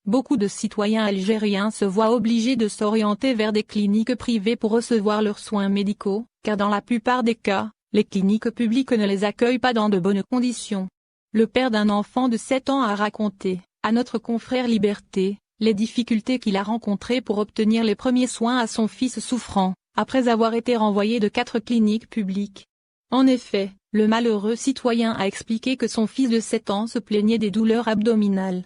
beaucoup de citoyens algériens se voient obligés de s'orienter vers des cliniques privées pour recevoir leurs soins médicaux, car dans la plupart des cas, les cliniques publiques ne les accueillent pas dans de bonnes conditions. Le père d'un enfant de 7 ans a raconté, à notre confrère Liberté, les difficultés qu'il a rencontrées pour obtenir les premiers soins à son fils souffrant, après avoir été renvoyé de 4 cliniques publiques. En effet, le malheureux citoyen a expliqué que son fils de 7 ans se plaignait des douleurs abdominales.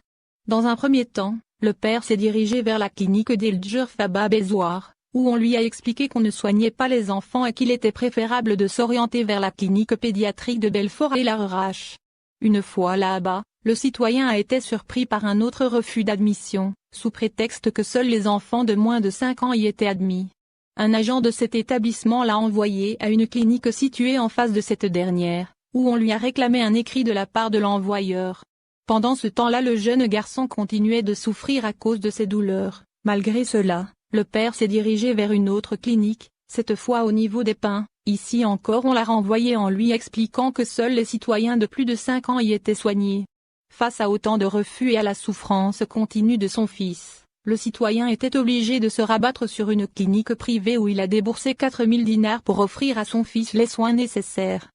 Dans un premier temps, le père s'est dirigé vers la clinique d'El Faba Bezouar, où on lui a expliqué qu'on ne soignait pas les enfants et qu'il était préférable de s'orienter vers la clinique pédiatrique de Belfort et Larrache. Une fois là-bas, le citoyen a été surpris par un autre refus d'admission, sous prétexte que seuls les enfants de moins de 5 ans y étaient admis. Un agent de cet établissement l'a envoyé à une clinique située en face de cette dernière, où on lui a réclamé un écrit de la part de l'envoyeur. Pendant ce temps-là, le jeune garçon continuait de souffrir à cause de ses douleurs. Malgré cela, le père s'est dirigé vers une autre clinique, cette fois au niveau des Pins. Ici encore on l'a renvoyé en lui expliquant que seuls les citoyens de plus de 5 ans y étaient soignés. Face à autant de refus et à la souffrance continue de son fils, le citoyen était obligé de se rabattre sur une clinique privée où il a déboursé 4000 dinars pour offrir à son fils les soins nécessaires.